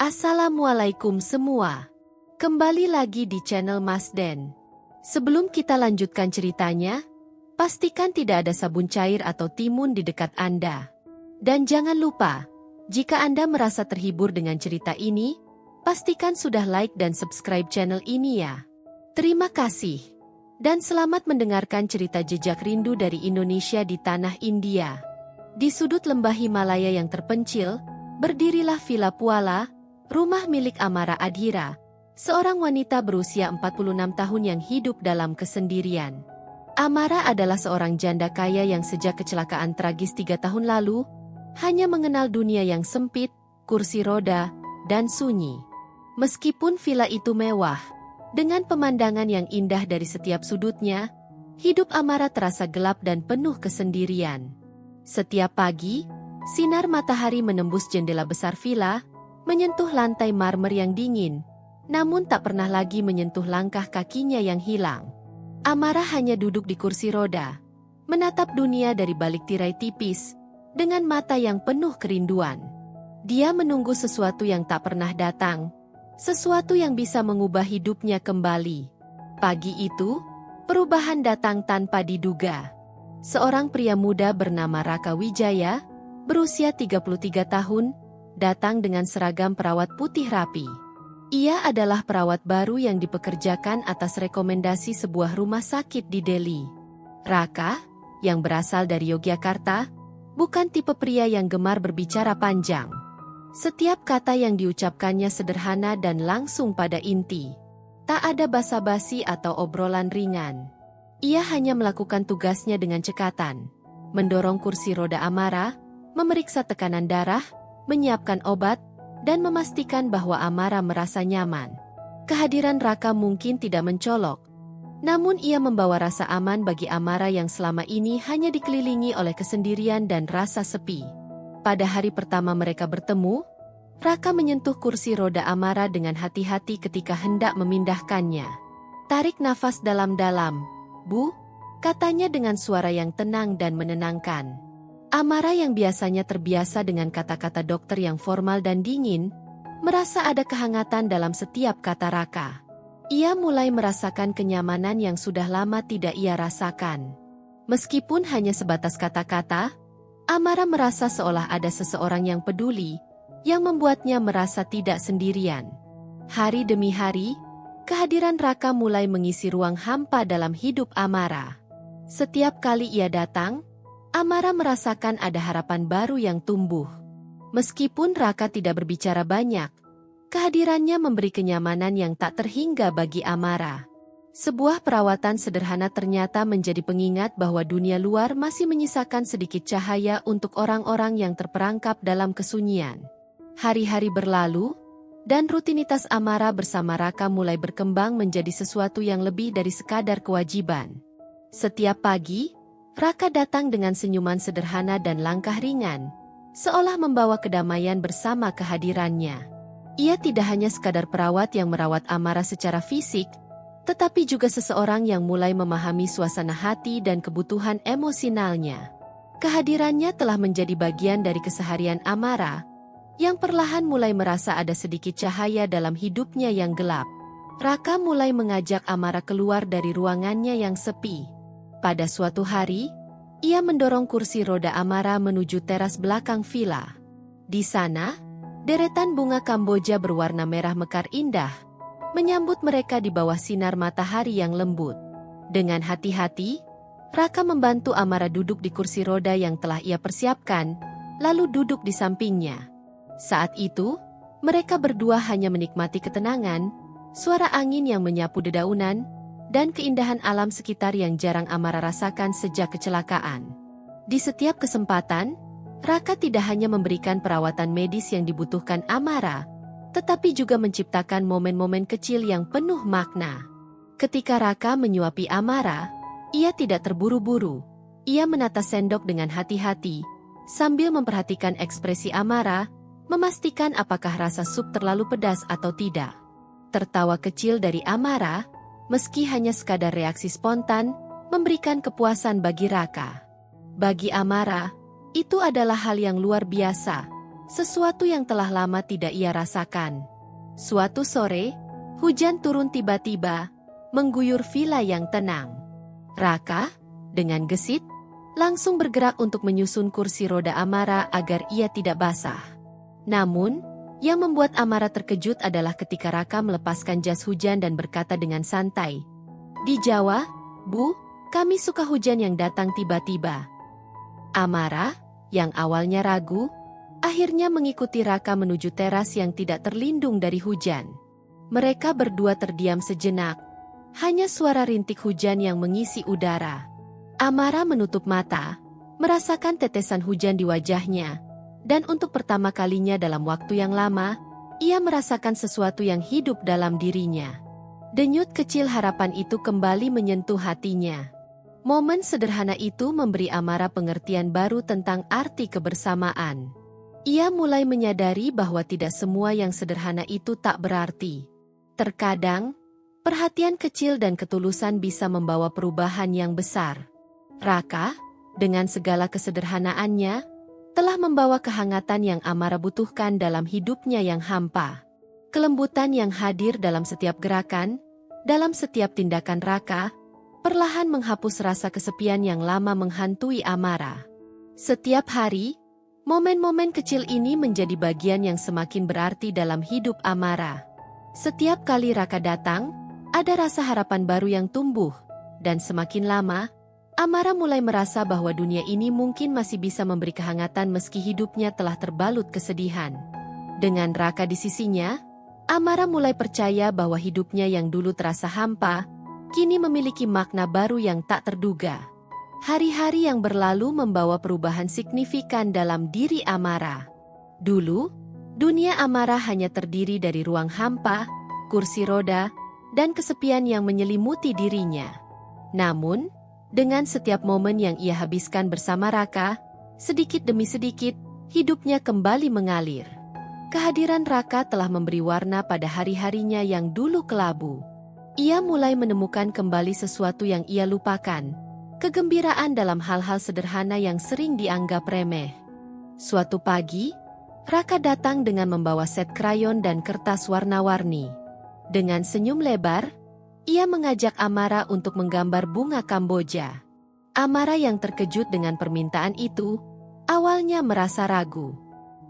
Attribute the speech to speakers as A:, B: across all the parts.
A: Assalamualaikum semua. Kembali lagi di channel Mas Den. Sebelum kita lanjutkan ceritanya, pastikan tidak ada sabun cair atau timun di dekat Anda. Dan jangan lupa, jika Anda merasa terhibur dengan cerita ini, pastikan sudah like dan subscribe channel ini ya. Terima kasih. Dan selamat mendengarkan cerita jejak rindu dari Indonesia di tanah India. Di sudut lembah Himalaya yang terpencil, berdirilah Villa Puala, rumah milik Amara Adhira, seorang wanita berusia 46 tahun yang hidup dalam kesendirian. Amara adalah seorang janda kaya yang sejak kecelakaan tragis 3 tahun lalu, hanya mengenal dunia yang sempit, kursi roda, dan sunyi. Meskipun villa itu mewah, dengan pemandangan yang indah dari setiap sudutnya, hidup Amara terasa gelap dan penuh kesendirian. Setiap pagi, sinar matahari menembus jendela besar villa, menyentuh lantai marmer yang dingin, namun tak pernah lagi menyentuh langkah kakinya yang hilang. Amara hanya duduk di kursi roda, menatap dunia dari balik tirai tipis, dengan mata yang penuh kerinduan. Dia menunggu sesuatu yang tak pernah datang, sesuatu yang bisa mengubah hidupnya kembali. Pagi itu, perubahan datang tanpa diduga. Seorang pria muda bernama Raka Wijaya, berusia 33 tahun, datang dengan seragam perawat putih rapi. Ia adalah perawat baru yang dipekerjakan atas rekomendasi sebuah rumah sakit di Delhi. Raka, yang berasal dari Yogyakarta, bukan tipe pria yang gemar berbicara panjang. Setiap kata yang diucapkannya sederhana dan langsung pada inti. Tak ada basa-basi atau obrolan ringan. Ia hanya melakukan tugasnya dengan cekatan, mendorong kursi roda Amara, memeriksa tekanan darah, menyiapkan obat, dan memastikan bahwa Amara merasa nyaman. Kehadiran Raka mungkin tidak mencolok, namun ia membawa rasa aman bagi Amara yang selama ini hanya dikelilingi oleh kesendirian dan rasa sepi. Pada hari pertama mereka bertemu, Raka menyentuh kursi roda Amara dengan hati-hati ketika hendak memindahkannya. "Tarik nafas dalam-dalam, Bu," katanya dengan suara yang tenang dan menenangkan. Amara yang biasanya terbiasa dengan kata-kata dokter yang formal dan dingin, merasa ada kehangatan dalam setiap kata Raka. Ia mulai merasakan kenyamanan yang sudah lama tidak ia rasakan. Meskipun hanya sebatas kata-kata, Amara merasa seolah ada seseorang yang peduli, yang membuatnya merasa tidak sendirian. Hari demi hari, kehadiran Raka mulai mengisi ruang hampa dalam hidup Amara. Setiap kali ia datang, Amara merasakan ada harapan baru yang tumbuh. Meskipun Raka tidak berbicara banyak, kehadirannya memberi kenyamanan yang tak terhingga bagi Amara. Sebuah perawatan sederhana ternyata menjadi pengingat bahwa dunia luar masih menyisakan sedikit cahaya untuk orang-orang yang terperangkap dalam kesunyian. Hari-hari berlalu, dan rutinitas Amara bersama Raka mulai berkembang menjadi sesuatu yang lebih dari sekadar kewajiban. Setiap pagi, Raka datang dengan senyuman sederhana dan langkah ringan, seolah membawa kedamaian bersama kehadirannya. Ia tidak hanya sekadar perawat yang merawat Amara secara fisik, tetapi juga seseorang yang mulai memahami suasana hati dan kebutuhan emosionalnya. Kehadirannya telah menjadi bagian dari keseharian Amara, yang perlahan mulai merasa ada sedikit cahaya dalam hidupnya yang gelap. Raka mulai mengajak Amara keluar dari ruangannya yang sepi. Pada suatu hari, ia mendorong kursi roda Amara menuju teras belakang villa. Di sana, deretan bunga Kamboja berwarna merah mekar indah, menyambut mereka di bawah sinar matahari yang lembut. Dengan hati-hati, Raka membantu Amara duduk di kursi roda yang telah ia persiapkan, lalu duduk di sampingnya. Saat itu, mereka berdua hanya menikmati ketenangan, suara angin yang menyapu dedaunan, dan keindahan alam sekitar yang jarang Amara rasakan sejak kecelakaan. Di setiap kesempatan, Raka tidak hanya memberikan perawatan medis yang dibutuhkan Amara, tetapi juga menciptakan momen-momen kecil yang penuh makna. Ketika Raka menyuapi Amara, ia tidak terburu-buru. Ia menata sendok dengan hati-hati, sambil memperhatikan ekspresi Amara, memastikan apakah rasa sup terlalu pedas atau tidak. Tertawa kecil dari Amara, meski hanya sekadar reaksi spontan, memberikan kepuasan bagi Raka. Bagi Amara, itu adalah hal yang luar biasa, sesuatu yang telah lama tidak ia rasakan. Suatu sore, hujan turun tiba-tiba, mengguyur villa yang tenang. Raka, dengan gesit, langsung bergerak untuk menyusun kursi roda Amara agar ia tidak basah. Namun, yang membuat Amara terkejut adalah ketika Raka melepaskan jas hujan dan berkata dengan santai, "Di Jawa, Bu, kami suka hujan yang datang tiba-tiba." Amara, yang awalnya ragu, akhirnya mengikuti Raka menuju teras yang tidak terlindung dari hujan. Mereka berdua terdiam sejenak, hanya suara rintik hujan yang mengisi udara. Amara menutup mata, merasakan tetesan hujan di wajahnya, dan untuk pertama kalinya dalam waktu yang lama, ia merasakan sesuatu yang hidup dalam dirinya. Denyut kecil harapan itu kembali menyentuh hatinya. Momen sederhana itu memberi Amara pengertian baru tentang arti kebersamaan. Ia mulai menyadari bahwa tidak semua yang sederhana itu tak berarti. Terkadang, perhatian kecil dan ketulusan bisa membawa perubahan yang besar. Raka, dengan segala kesederhanaannya, telah membawa kehangatan yang Amara butuhkan dalam hidupnya yang hampa. Kelembutan yang hadir dalam setiap gerakan, dalam setiap tindakan Raka, perlahan menghapus rasa kesepian yang lama menghantui Amara. Setiap hari, momen-momen kecil ini menjadi bagian yang semakin berarti dalam hidup Amara. Setiap kali Raka datang, ada rasa harapan baru yang tumbuh, dan semakin lama, Amara mulai merasa bahwa dunia ini mungkin masih bisa memberi kehangatan meski hidupnya telah terbalut kesedihan. Dengan Raka di sisinya, Amara mulai percaya bahwa hidupnya yang dulu terasa hampa, kini memiliki makna baru yang tak terduga. Hari-hari yang berlalu membawa perubahan signifikan dalam diri Amara. Dulu, dunia Amara hanya terdiri dari ruang hampa, kursi roda, dan kesepian yang menyelimuti dirinya. Namun, dengan setiap momen yang ia habiskan bersama Raka, sedikit demi sedikit, hidupnya kembali mengalir. Kehadiran Raka telah memberi warna pada hari-harinya yang dulu kelabu. Ia mulai menemukan kembali sesuatu yang ia lupakan, kegembiraan dalam hal-hal sederhana yang sering dianggap remeh. Suatu pagi, Raka datang dengan membawa set krayon dan kertas warna-warni. Dengan senyum lebar, ia mengajak Amara untuk menggambar bunga Kamboja. Amara yang terkejut dengan permintaan itu, awalnya merasa ragu.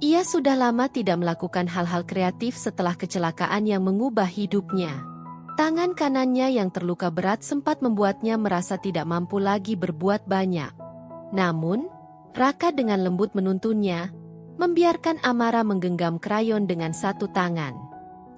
A: Ia sudah lama tidak melakukan hal-hal kreatif setelah kecelakaan yang mengubah hidupnya. Tangan kanannya yang terluka berat sempat membuatnya merasa tidak mampu lagi berbuat banyak. Namun, Raka dengan lembut menuntunnya, membiarkan Amara menggenggam krayon dengan satu tangan.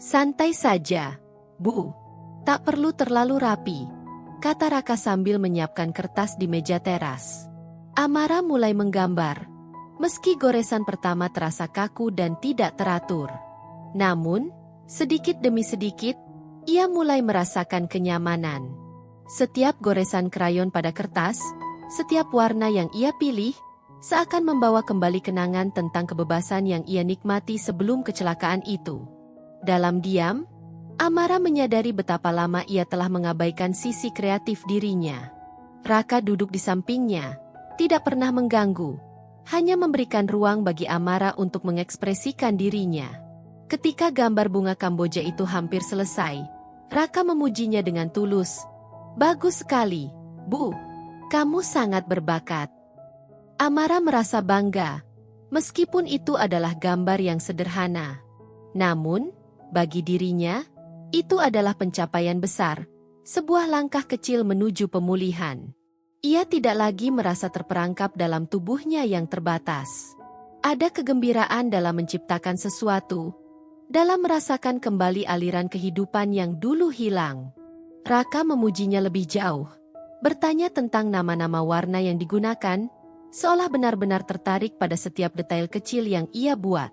A: "Santai saja, Bu. Tak perlu terlalu rapi," kata Raka sambil menyiapkan kertas di meja teras. Amara mulai menggambar, meski goresan pertama terasa kaku dan tidak teratur. Namun, sedikit demi sedikit, ia mulai merasakan kenyamanan. Setiap goresan krayon pada kertas, setiap warna yang ia pilih, seakan membawa kembali kenangan tentang kebebasan yang ia nikmati sebelum kecelakaan itu. Dalam diam, Amara menyadari betapa lama ia telah mengabaikan sisi kreatif dirinya. Raka duduk di sampingnya, tidak pernah mengganggu, hanya memberikan ruang bagi Amara untuk mengekspresikan dirinya. Ketika gambar bunga Kamboja itu hampir selesai, Raka memujinya dengan tulus. "Bagus sekali, Bu. Kamu sangat berbakat." Amara merasa bangga, meskipun itu adalah gambar yang sederhana. Namun, bagi dirinya, itu adalah pencapaian besar, sebuah langkah kecil menuju pemulihan. Ia tidak lagi merasa terperangkap dalam tubuhnya yang terbatas. Ada kegembiraan dalam menciptakan sesuatu, dalam merasakan kembali aliran kehidupan yang dulu hilang. Raka memujinya lebih jauh, bertanya tentang nama-nama warna yang digunakan, seolah benar-benar tertarik pada setiap detail kecil yang ia buat.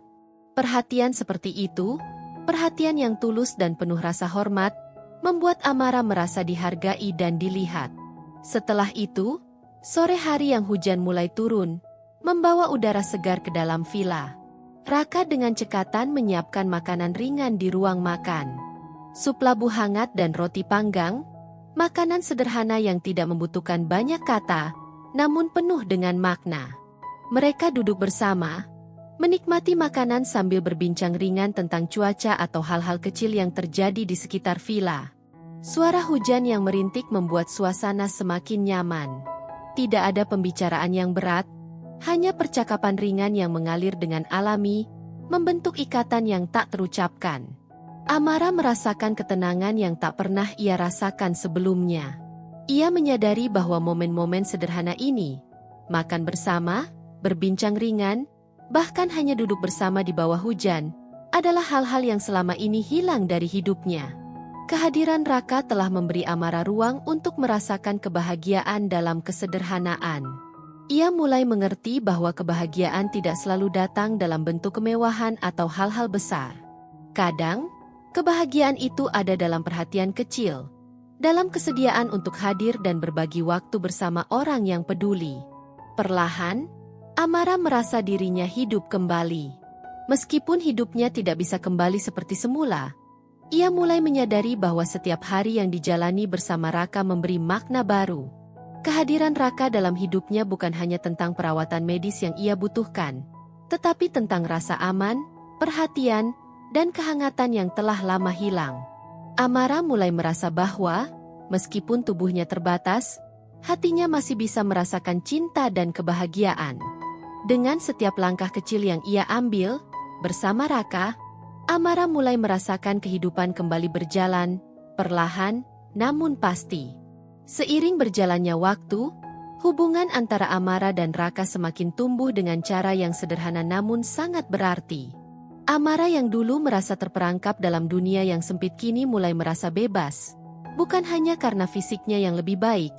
A: Perhatian seperti itu, perhatian yang tulus dan penuh rasa hormat, membuat Amara merasa dihargai dan dilihat. Setelah itu, sore hari yang hujan mulai turun, membawa udara segar ke dalam villa. Raka dengan cekatan menyiapkan makanan ringan di ruang makan. Sup labu hangat dan roti panggang, makanan sederhana yang tidak membutuhkan banyak kata, namun penuh dengan makna. Mereka duduk bersama, menikmati makanan sambil berbincang ringan tentang cuaca atau hal-hal kecil yang terjadi di sekitar villa. Suara hujan yang merintik membuat suasana semakin nyaman. Tidak ada pembicaraan yang berat, hanya percakapan ringan yang mengalir dengan alami, membentuk ikatan yang tak terucapkan. Amara merasakan ketenangan yang tak pernah ia rasakan sebelumnya. Ia menyadari bahwa momen-momen sederhana ini, makan bersama, berbincang ringan, bahkan hanya duduk bersama di bawah hujan, adalah hal-hal yang selama ini hilang dari hidupnya. Kehadiran Raka telah memberi Amara ruang untuk merasakan kebahagiaan dalam kesederhanaan. Ia mulai mengerti bahwa kebahagiaan tidak selalu datang dalam bentuk kemewahan atau hal-hal besar. Kadang, kebahagiaan itu ada dalam perhatian kecil, dalam kesediaan untuk hadir dan berbagi waktu bersama orang yang peduli. Perlahan, Amara merasa dirinya hidup kembali. Meskipun hidupnya tidak bisa kembali seperti semula, ia mulai menyadari bahwa setiap hari yang dijalani bersama Raka memberi makna baru. Kehadiran Raka dalam hidupnya bukan hanya tentang perawatan medis yang ia butuhkan, tetapi tentang rasa aman, perhatian, dan kehangatan yang telah lama hilang. Amara mulai merasa bahwa, meskipun tubuhnya terbatas, hatinya masih bisa merasakan cinta dan kebahagiaan. Dengan setiap langkah kecil yang ia ambil, bersama Raka, Amara mulai merasakan kehidupan kembali berjalan, perlahan, namun pasti. Seiring berjalannya waktu, hubungan antara Amara dan Raka semakin tumbuh dengan cara yang sederhana namun sangat berarti. Amara yang dulu merasa terperangkap dalam dunia yang sempit kini mulai merasa bebas, bukan hanya karena fisiknya yang lebih baik,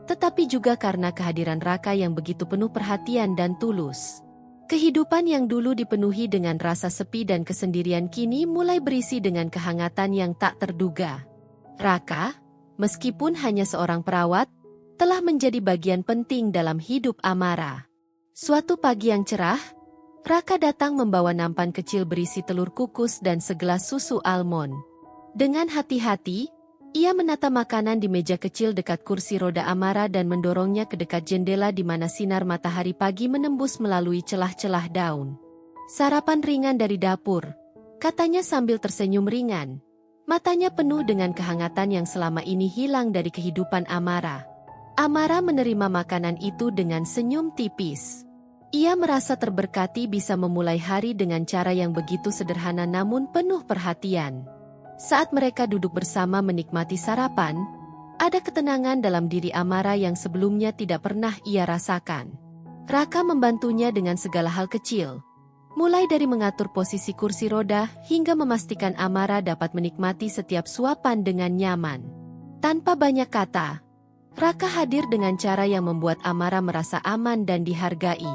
A: tetapi juga karena kehadiran Raka yang begitu penuh perhatian dan tulus. Kehidupan yang dulu dipenuhi dengan rasa sepi dan kesendirian kini mulai berisi dengan kehangatan yang tak terduga. Raka, meskipun hanya seorang perawat, telah menjadi bagian penting dalam hidup Amara. Suatu pagi yang cerah, Raka datang membawa nampan kecil berisi telur kukus dan segelas susu almond. Dengan hati-hati, ia menata makanan di meja kecil dekat kursi roda Amara dan mendorongnya ke dekat jendela di mana sinar matahari pagi menembus melalui celah-celah daun. "Sarapan ringan dari dapur," katanya sambil tersenyum ringan. Matanya penuh dengan kehangatan yang selama ini hilang dari kehidupan Amara. Amara menerima makanan itu dengan senyum tipis. Ia merasa terberkati bisa memulai hari dengan cara yang begitu sederhana namun penuh perhatian. Saat mereka duduk bersama menikmati sarapan, ada ketenangan dalam diri Amara yang sebelumnya tidak pernah ia rasakan. Raka membantunya dengan segala hal kecil, mulai dari mengatur posisi kursi roda hingga memastikan Amara dapat menikmati setiap suapan dengan nyaman. Tanpa banyak kata, Raka hadir dengan cara yang membuat Amara merasa aman dan dihargai.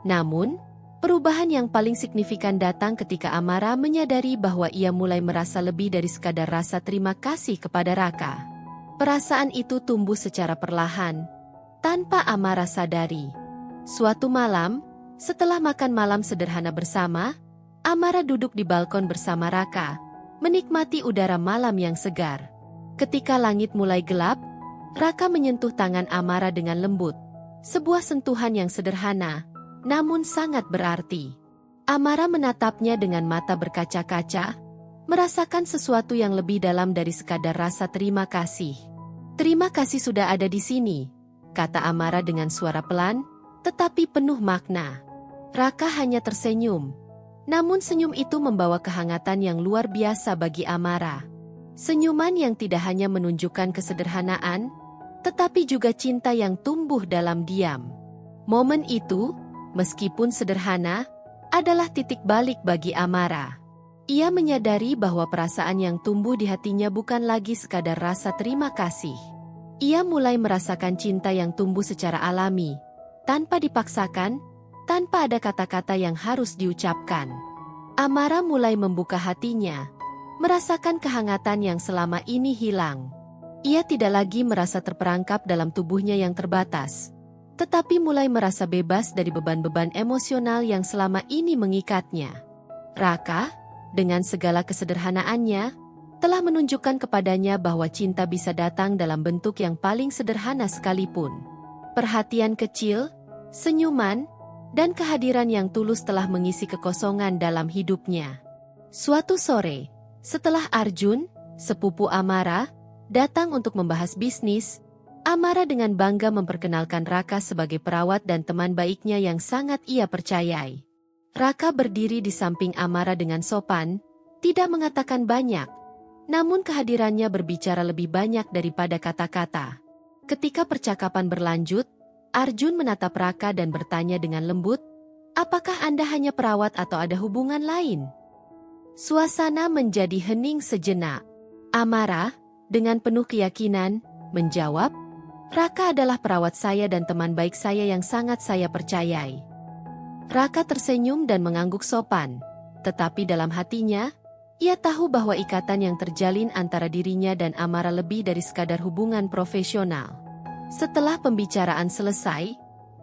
A: Namun, perubahan yang paling signifikan datang ketika Amara menyadari bahwa ia mulai merasa lebih dari sekadar rasa terima kasih kepada Raka. Perasaan itu tumbuh secara perlahan, tanpa Amara sadari. Suatu malam, setelah makan malam sederhana bersama, Amara duduk di balkon bersama Raka, menikmati udara malam yang segar. Ketika langit mulai gelap, Raka menyentuh tangan Amara dengan lembut, sebuah sentuhan yang sederhana, namun sangat berarti. Amara menatapnya dengan mata berkaca-kaca, merasakan sesuatu yang lebih dalam dari sekadar rasa terima kasih. "Terima kasih sudah ada di sini," kata Amara dengan suara pelan, tetapi penuh makna. Raka hanya tersenyum. Namun senyum itu membawa kehangatan yang luar biasa bagi Amara. Senyuman yang tidak hanya menunjukkan kesederhanaan, tetapi juga cinta yang tumbuh dalam diam. Momen itu, meskipun sederhana, adalah titik balik bagi Amara. Ia menyadari bahwa perasaan yang tumbuh di hatinya bukan lagi sekadar rasa terima kasih. Ia mulai merasakan cinta yang tumbuh secara alami, tanpa dipaksakan, tanpa ada kata-kata yang harus diucapkan. Amara mulai membuka hatinya, merasakan kehangatan yang selama ini hilang. Ia tidak lagi merasa terperangkap dalam tubuhnya yang terbatas, tetapi mulai merasa bebas dari beban-beban emosional yang selama ini mengikatnya. Raka, dengan segala kesederhanaannya, telah menunjukkan kepadanya bahwa cinta bisa datang dalam bentuk yang paling sederhana sekalipun. Perhatian kecil, senyuman, dan kehadiran yang tulus telah mengisi kekosongan dalam hidupnya. Suatu sore, setelah Arjun, sepupu Amara, datang untuk membahas bisnis, Amara dengan bangga memperkenalkan Raka sebagai perawat dan teman baiknya yang sangat ia percayai. Raka berdiri di samping Amara dengan sopan, tidak mengatakan banyak, namun kehadirannya berbicara lebih banyak daripada kata-kata. Ketika percakapan berlanjut, Arjun menatap Raka dan bertanya dengan lembut, "Apakah Anda hanya perawat atau ada hubungan lain?" Suasana menjadi hening sejenak. Amara, dengan penuh keyakinan, menjawab, "Raka adalah perawat saya dan teman baik saya yang sangat saya percayai." Raka tersenyum dan mengangguk sopan, tetapi dalam hatinya, ia tahu bahwa ikatan yang terjalin antara dirinya dan Amara lebih dari sekadar hubungan profesional. Setelah pembicaraan selesai,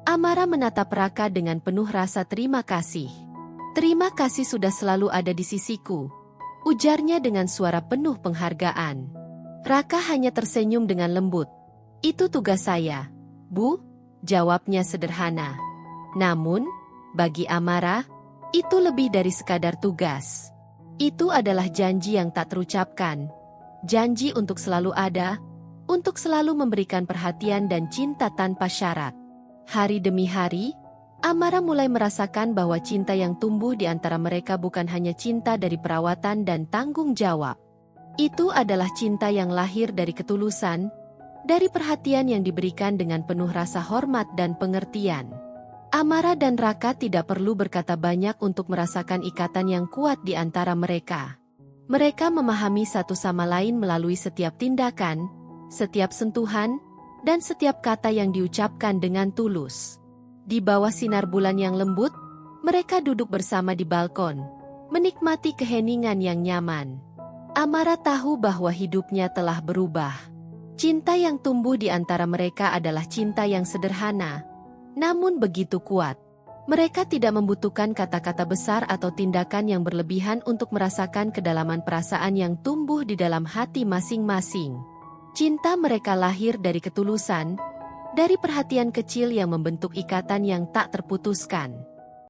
A: Amara menatap Raka dengan penuh rasa terima kasih. "Terima kasih sudah selalu ada di sisiku," ujarnya dengan suara penuh penghargaan. Raka hanya tersenyum dengan lembut. "Itu tugas saya, Bu," jawabnya sederhana. Namun, bagi Amara, itu lebih dari sekadar tugas. Itu adalah janji yang tak terucapkan. Janji untuk selalu ada, untuk selalu memberikan perhatian dan cinta tanpa syarat. Hari demi hari, Amara mulai merasakan bahwa cinta yang tumbuh di antara mereka bukan hanya cinta dari perawatan dan tanggung jawab. Itu adalah cinta yang lahir dari ketulusan, dari perhatian yang diberikan dengan penuh rasa hormat dan pengertian. Amara dan Raka tidak perlu berkata banyak untuk merasakan ikatan yang kuat di antara mereka. Mereka memahami satu sama lain melalui setiap tindakan, setiap sentuhan, dan setiap kata yang diucapkan dengan tulus. Di bawah sinar bulan yang lembut, mereka duduk bersama di balkon, menikmati keheningan yang nyaman. Amara tahu bahwa hidupnya telah berubah. Cinta yang tumbuh di antara mereka adalah cinta yang sederhana, namun begitu kuat. Mereka tidak membutuhkan kata-kata besar atau tindakan yang berlebihan untuk merasakan kedalaman perasaan yang tumbuh di dalam hati masing-masing. Cinta mereka lahir dari ketulusan, dari perhatian kecil yang membentuk ikatan yang tak terputuskan.